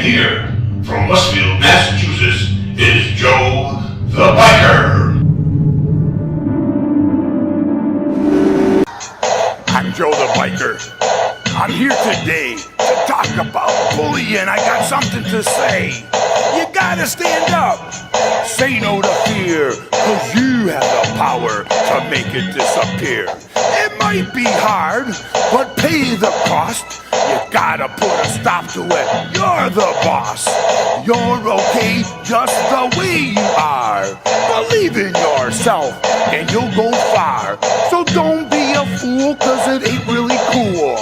And here, from Westfield, Massachusetts, is Joe the Biker. I'm Joe the Biker. I'm here today to talk about bullying. I got something to say. You gotta stand up. Say no to fear, cause you have the power to make it disappear. It might be hard, but pay the cost. You gotta put a stop to it. You're the boss. You're okay just the way you are. Believe in yourself and you'll go far. So don't be a fool, cause it ain't really cool.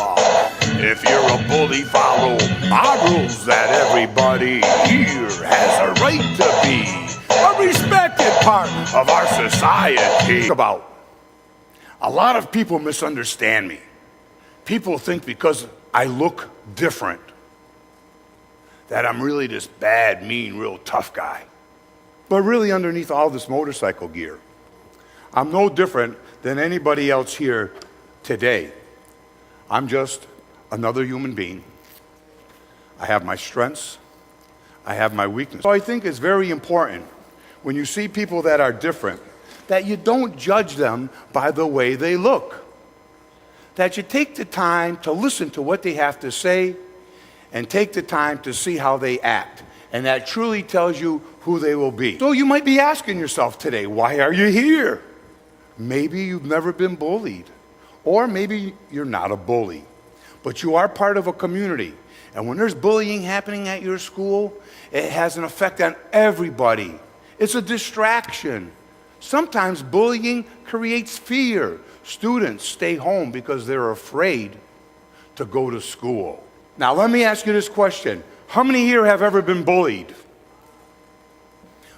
If you're a bully, follow my rules that everybody here has a right to be a respected part of our society. A lot of people misunderstand me. People think because I look different that I'm really this bad, mean, real tough guy. But really underneath all this motorcycle gear, I'm no different than anybody else here today. I'm just another human being. I have my strengths. I have my weaknesses. So I think it's very important when you see people that are different that you don't judge them by the way they look. That you take the time to listen to what they have to say and take the time to see how they act. And that truly tells you who they will be. So you might be asking yourself today, why are you here? Maybe you've never been bullied. Or maybe you're not a bully. But you are part of a community. And when there's bullying happening at your school, it has an effect on everybody. It's a distraction. Sometimes bullying creates fear. Students stay home because they're afraid to go to school. Now let me ask you this question. How many here have ever been bullied?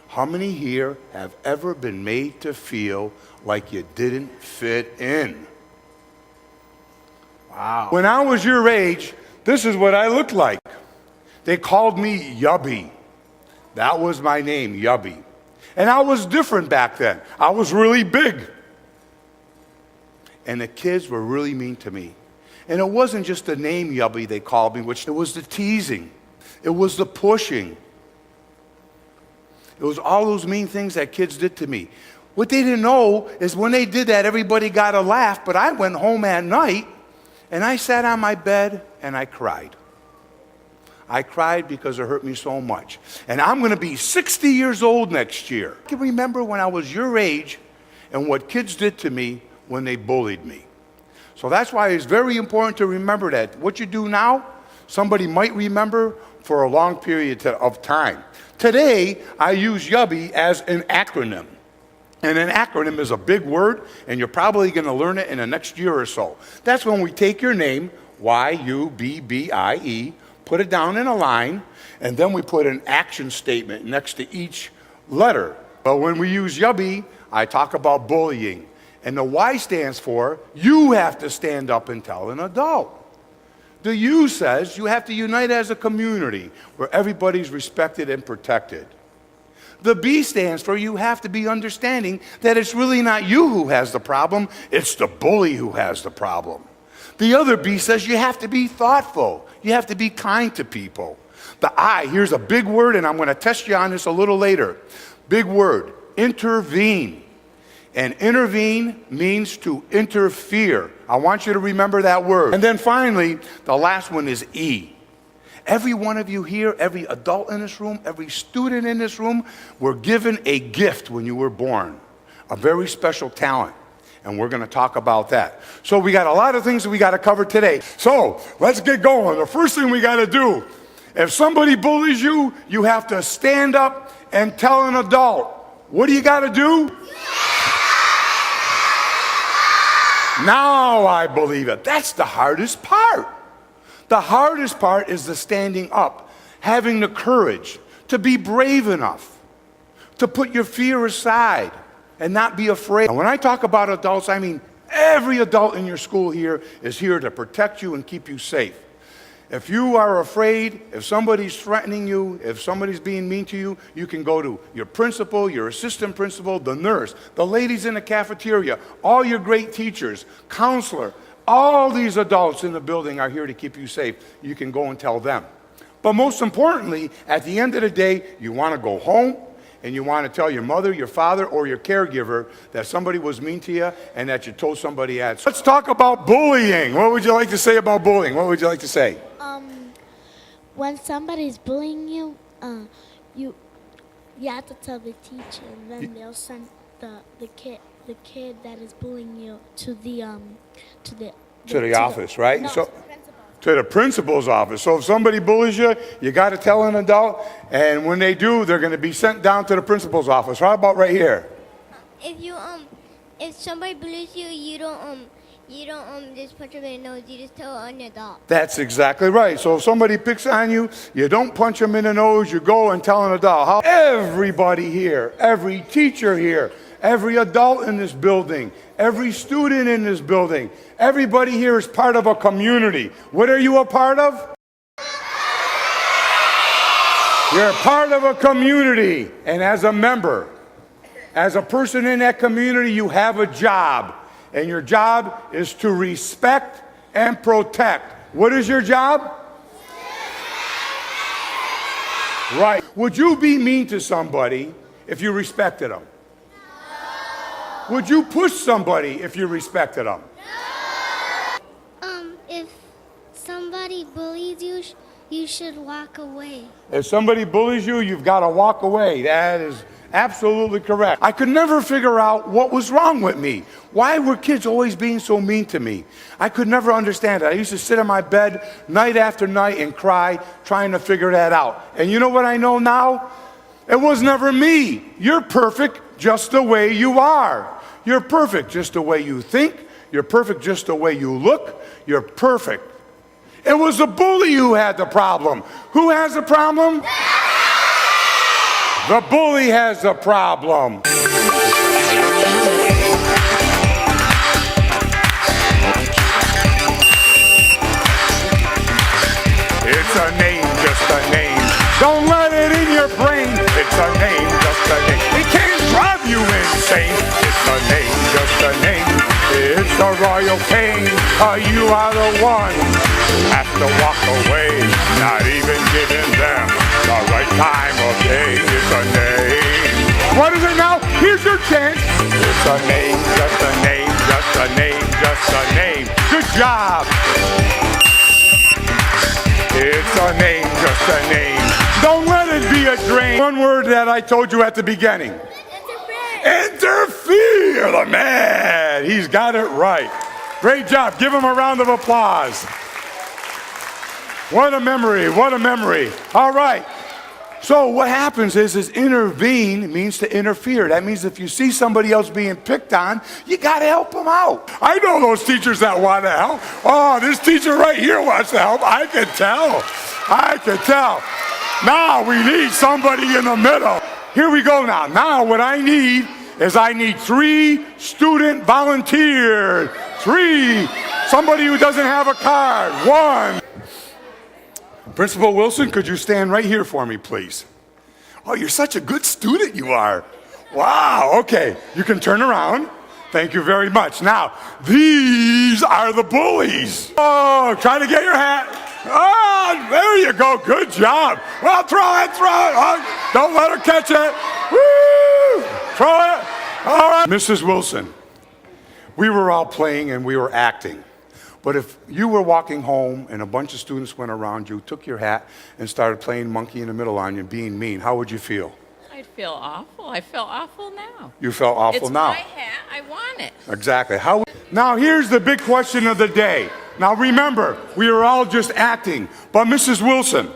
How many here have ever been made to feel like you didn't fit in? Wow. When I was your age, this is what I looked like. They called me Yubbie. That was my name, Yubbie. And I was different back then. I was really big. And the kids were really mean to me. And it wasn't just the name Yubbie they called me, which it was the teasing. It was the pushing. It was all those mean things that kids did to me. What they didn't know is when they did that, everybody got a laugh, but I went home at night and I sat on my bed and I cried. I cried because it hurt me so much. And I'm going to be 60 years old next year. I can remember when I was your age and what kids did to me when they bullied me. So that's why it's very important to remember that. What you do now, somebody might remember for a long period of time. Today, I use Yubbie as an acronym. And an acronym is a big word, and you're probably going to learn it in the next year or so. That's when we take your name, Y-U-B-B-I-E, put it down in a line, and then we put an action statement next to each letter. But when we use Yubbie, I talk about bullying. And the Y stands for, you have to stand up and tell an adult. The U says you have to unite as a community where everybody's respected and protected. The B stands for you have to be understanding that it's really not you who has the problem, it's the bully who has the problem. The other B says you have to be thoughtful. You have to be kind to people. The I, here's a big word, and I'm going to test you on this a little later. Big word, intervene. And intervene means to interfere. I want you to remember that word. And then finally, the last one is E. Every one of you here, every adult in this room, every student in this room, were given a gift when you were born, a very special talent. And we're going to talk about that. So we got a lot of things that we got to cover today. So let's get going. The first thing we got to do, if somebody bullies you, you have to stand up and tell an adult. What do you got to do? Now I believe it. That's the hardest part. The hardest part is the standing up, having the courage to be brave enough, to put your fear aside and not be afraid. And when I talk about adults, I mean every adult in your school here is here to protect you and keep you safe. If you are afraid, if somebody's threatening you, if somebody's being mean to you, you can go to your principal, your assistant principal, the nurse, the ladies in the cafeteria, all your great teachers, counselor. All these adults in the building are here to keep you safe. You can go and tell them. But most importantly, at the end of the day, you want to go home and you want to tell your mother, your father, or your caregiver that somebody was mean to you and that you told somebody else. Let's talk about bullying. What would you like to say about bullying? What would you like to say? When somebody's bullying you, you have to tell the teacher, and then they'll send the kid that is bullying you to the office, right? No, So, to the principal. to the principal's office. So if somebody bullies you, you got to tell an adult, and when they do, they're going to be sent down to the principal's office. How about right here? If somebody bullies you, you don't just punch them in the nose. You just tell an adult. That's exactly right. So if somebody picks on you, you don't punch them in the nose. You go and tell an adult. How everybody here, every teacher here, every adult in this building, every student in this building, everybody here is part of a community. What are you a part of? You're a part of a community. And as a member, as a person in that community, you have a job. And your job is to respect and protect. What is your job? Right. Would you be mean to somebody if you respected them? Would you push somebody if you respected them? If somebody bullies you, you should walk away. If somebody bullies you, you've got to walk away. That is absolutely correct. I could never figure out what was wrong with me. Why were kids always being so mean to me? I could never understand it. I used to sit in my bed night after night and cry, trying to figure that out. And you know what I know now? It was never me. You're perfect just the way you are. You're perfect just the way you think. You're perfect just the way you look. You're perfect. It was the bully who had the problem. Who has the problem? The bully has the problem. It's a name, just a name. Don't let it in your brain. It's a name, just a name. It can't drive you insane. It's a name, just a name. It's a royal pain. You are the one who has to walk away, not even giving them the right time of day. It's a name. What is it now? Here's your chance. It's a name, just a name, just a name, just a name. Good job. It's a name, just a name. Don't let it be a drain. One word that I told you at the beginning. Interfere, the man. He's got it right. Great job. Give him a round of applause. What a memory. What a memory. All right. So what happens is intervene means to interfere. That means if you see somebody else being picked on, you got to help them out. I know those teachers that want to help. Oh, this teacher right here wants to help. I can tell. I can tell. Now we need somebody in the middle. Here we go now. Now what I need is 3 student volunteers. 3. Somebody who doesn't have a card. 1. Principal Wilson, could you stand right here for me, please? Oh, you're such a good student, you are. Wow, okay. You can turn around. Thank you very much. Now, these are the bullies. Oh, try to get your hat. Oh, there you go. Good job. Well, throw it. Oh, don't let her catch it. Woo! Throw it. All right. Mrs. Wilson, we were all playing and we were acting. But if you were walking home and a bunch of students went around you, took your hat, and started playing monkey in the middle on you and being mean, how would you feel? I'd feel awful. I feel awful now. You felt awful now. It's my hat. I want it. Exactly. Now here's the big question of the day. Now remember, we were all just acting. But Mrs. Wilson,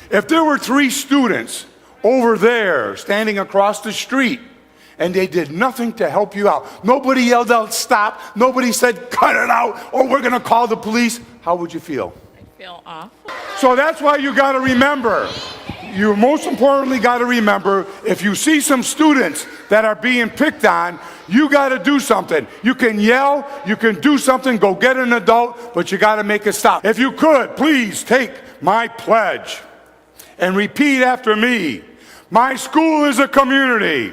if there were 3 students over there standing across the street, and they did nothing to help you out. Nobody yelled out, stop. Nobody said, cut it out, or we're going to call the police. How would you feel? I feel awful. So that's why you got to remember. You most importantly got to remember, if you see some students that are being picked on, you got to do something. You can yell, you can do something, go get an adult, but you got to make it stop. If you could, please take my pledge and repeat after me. My school is a community.